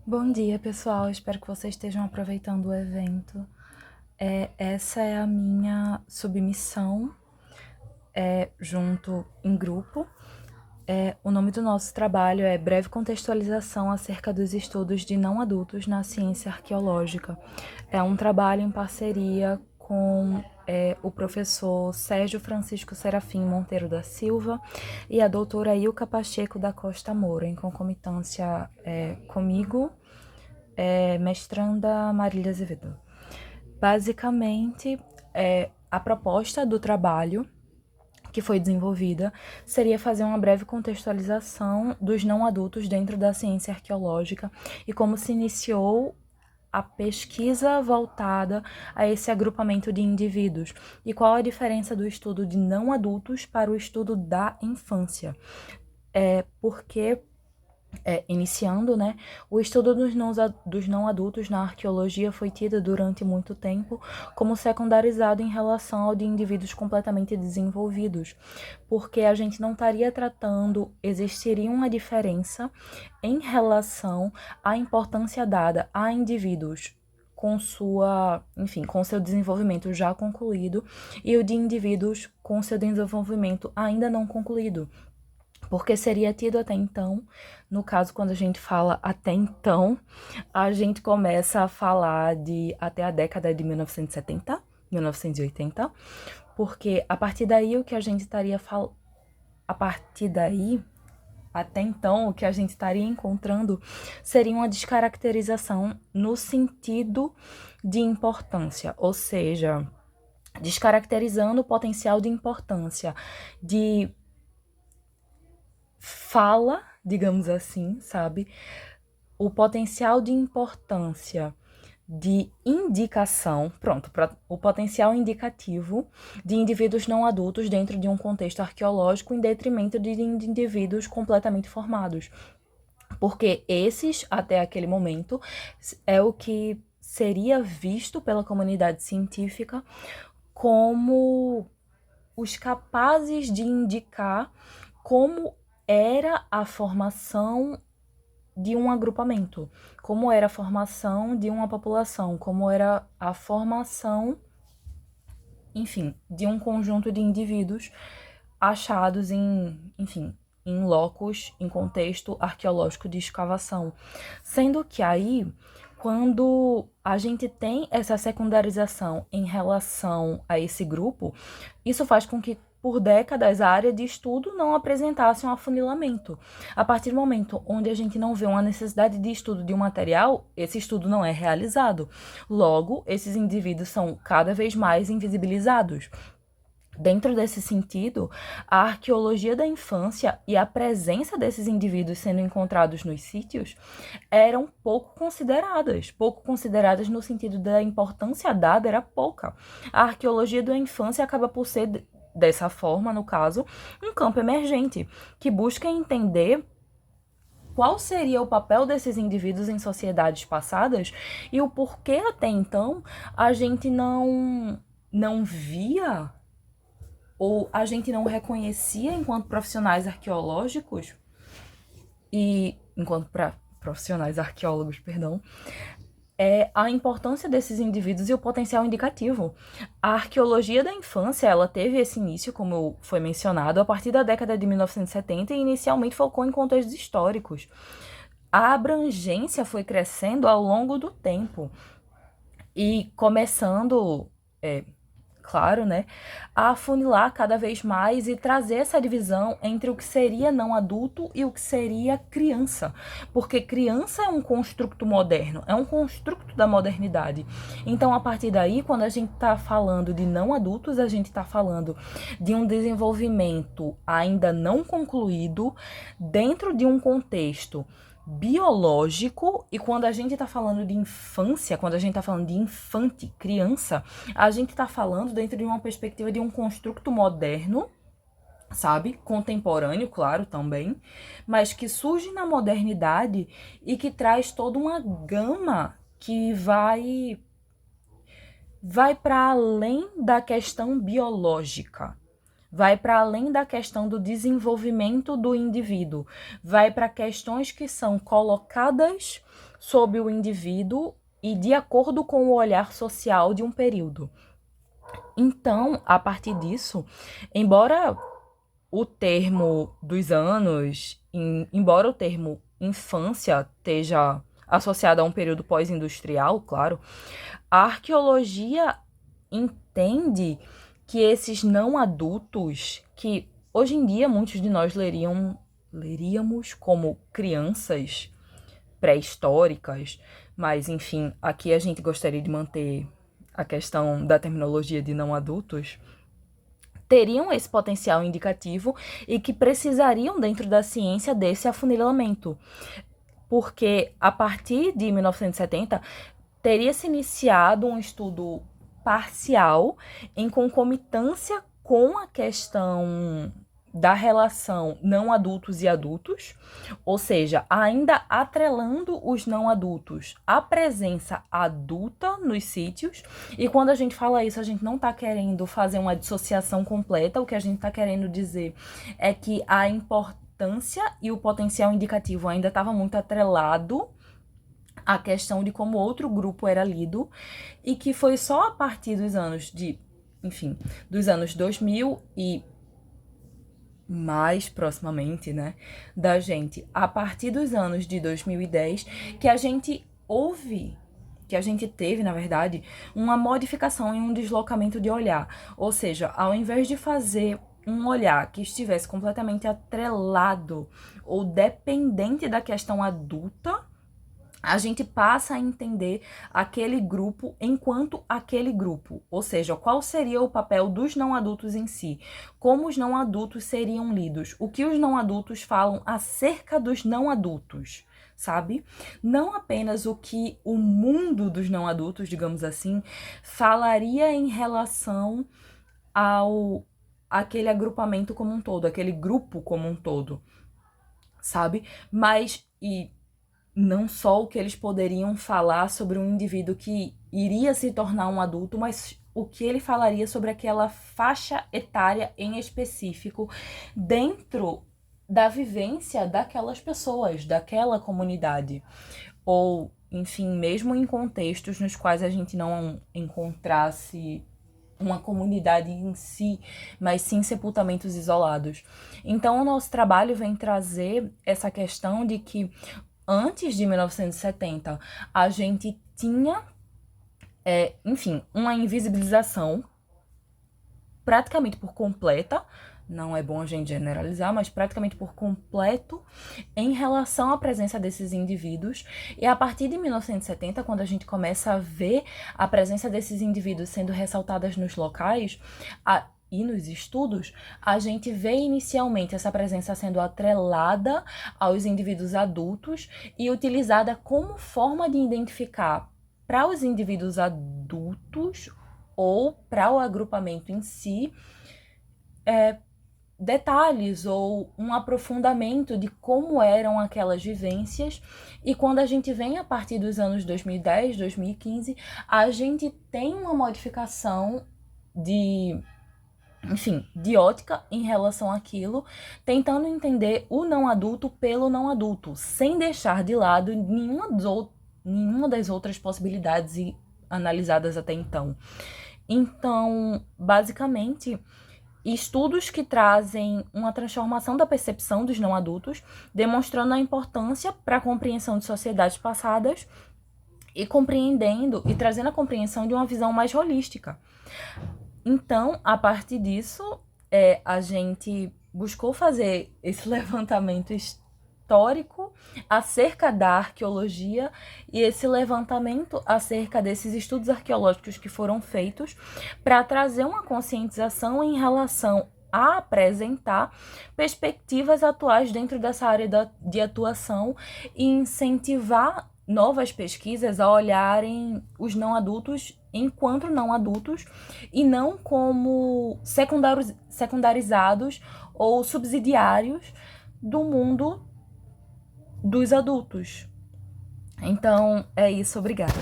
Bom dia, pessoal. Espero que vocês estejam aproveitando o evento. Essa é a minha submissão, junto em grupo. O nome do nosso trabalho é Breve Contextualização acerca dos estudos de não adultos na ciência arqueológica. É um trabalho em parceria com o professor Sérgio Francisco Serafim Monteiro da Silva e a doutora Ilka Pacheco da Costa Moura, em concomitância comigo, mestranda Marília Azevedo. Basicamente, a proposta do trabalho que foi desenvolvida seria fazer uma breve contextualização dos não adultos dentro da ciência arqueológica e como se iniciou a pesquisa voltada a esse agrupamento de indivíduos e qual a diferença do estudo de não adultos para o estudo da infância. Porque iniciando, né, o estudo dos não adultos na arqueologia foi tido durante muito tempo como secundarizado em relação ao de indivíduos completamente desenvolvidos, porque a gente não estaria tratando, existiria uma diferença em relação à importância dada a indivíduos com com seu desenvolvimento já concluído e o de indivíduos com seu desenvolvimento ainda não concluído. Porque seria tido até então, no caso, quando a gente fala até então, a gente começa a falar de até a década de 1970, 1980, porque a partir daí o que a gente estaria falando, a partir daí, até então, o que a gente estaria encontrando seria uma descaracterização no sentido de importância, ou seja, descaracterizando o potencial de importância de fala, digamos assim, sabe? O potencial de importância de indicação, pronto, o potencial indicativo de indivíduos não adultos dentro de um contexto arqueológico em detrimento de indivíduos completamente formados. Porque esses, até aquele momento, é o que seria visto pela comunidade científica como os capazes de indicar como era a formação de um agrupamento, como era a formação de uma população, como era a formação, enfim, de um conjunto de indivíduos achados em locos, em contexto arqueológico de escavação. Sendo que aí, quando a gente tem essa secundarização em relação a esse grupo, isso faz com que por décadas a área de estudo não apresentasse um afunilamento. A partir do momento onde a gente não vê uma necessidade de estudo de um material, esse estudo não é realizado. Logo, esses indivíduos são cada vez mais invisibilizados. Dentro desse sentido, a arqueologia da infância e a presença desses indivíduos sendo encontrados nos sítios eram pouco consideradas no sentido da importância dada era pouca. A arqueologia da infância acaba por ser, dessa forma, no caso, um campo emergente, que busca entender qual seria o papel desses indivíduos em sociedades passadas e o porquê até então a gente não via ou a gente não reconhecia enquanto profissionais arqueológicos e enquanto profissionais arqueólogos, perdão, a importância desses indivíduos e o potencial indicativo. A arqueologia da infância, ela teve esse início, como foi mencionado, a partir da década de 1970 e inicialmente focou em contextos históricos. A abrangência foi crescendo ao longo do tempo e começando, claro, né, a afunilar cada vez mais e trazer essa divisão entre o que seria não adulto e o que seria criança. Porque criança é um construto moderno, é um construto da modernidade. Então, a partir daí, quando a gente está falando de não adultos, a gente está falando de um desenvolvimento ainda não concluído dentro de um contexto biológico, e quando a gente está falando de infância, quando a gente está falando de infante, criança, a gente está falando dentro de uma perspectiva de um construto moderno, sabe? Contemporâneo, claro, também, mas que surge na modernidade e que traz toda uma gama que vai para além da questão biológica. vai para além da questão do desenvolvimento do indivíduo, vai para questões que são colocadas sob o indivíduo e de acordo com o olhar social de um período. Então, a partir disso, embora o termo dos anos, embora o termo infância esteja associado a um período pós-industrial, claro, a arqueologia entende que esses não adultos, que hoje em dia muitos de nós leríamos como crianças pré-históricas, mas enfim, aqui a gente gostaria de manter a questão da terminologia de não adultos, teriam esse potencial indicativo e que precisariam, dentro da ciência, desse afunilamento. Porque a partir de 1970 teria se iniciado um estudo parcial em concomitância com a questão da relação não adultos e adultos, ou seja, ainda atrelando os não adultos à presença adulta nos sítios. E quando a gente fala isso, a gente não está querendo fazer uma dissociação completa, o que a gente está querendo dizer é que a importância e o potencial indicativo ainda estava muito atrelado à questão de como outro grupo era lido, e que foi só a partir dos anos dos anos 2000 e mais proximamente, né, da gente, a partir dos anos de 2010, que a gente teve, na verdade, uma modificação e um deslocamento de olhar. Ou seja, ao invés de fazer um olhar que estivesse completamente atrelado ou dependente da questão adulta, a gente passa a entender aquele grupo enquanto aquele grupo. Ou seja, qual seria o papel dos não adultos em si? Como os não adultos seriam lidos? O que os não adultos falam acerca dos não adultos? Sabe? Não apenas o que o mundo dos não adultos, digamos assim, falaria em relação ao aquele agrupamento como um todo, aquele grupo como um todo, sabe? Mas não só o que eles poderiam falar sobre um indivíduo que iria se tornar um adulto, mas o que ele falaria sobre aquela faixa etária em específico dentro da vivência daquelas pessoas, daquela comunidade. Ou, enfim, mesmo em contextos nos quais a gente não encontrasse uma comunidade em si, mas sim sepultamentos isolados. Então, o nosso trabalho vem trazer essa questão de que antes de 1970, a gente tinha, uma invisibilização praticamente por completa, não é bom a gente generalizar, mas praticamente por completo, em relação à presença desses indivíduos. E a partir de 1970, quando a gente começa a ver a presença desses indivíduos sendo ressaltadas nos locais, e nos estudos, a gente vê inicialmente essa presença sendo atrelada aos indivíduos adultos e utilizada como forma de identificar para os indivíduos adultos ou para o agrupamento em si, detalhes ou um aprofundamento de como eram aquelas vivências. E quando a gente vem a partir dos anos 2010, 2015, a gente tem uma modificação de ótica em relação àquilo, tentando entender o não adulto pelo não adulto, sem deixar de lado nenhuma das outras possibilidades analisadas até então. Então, basicamente, estudos que trazem uma transformação da percepção dos não adultos, demonstrando a importância para a compreensão de sociedades passadas e compreendendo e trazendo a compreensão de uma visão mais holística. Então, a partir disso, a gente buscou fazer esse levantamento histórico acerca da arqueologia e esse levantamento acerca desses estudos arqueológicos que foram feitos para trazer uma conscientização em relação a apresentar perspectivas atuais dentro dessa área de atuação e incentivar novas pesquisas a olharem os não adultos enquanto não adultos e não como secundarizados ou subsidiários do mundo dos adultos. Então, é isso, obrigada.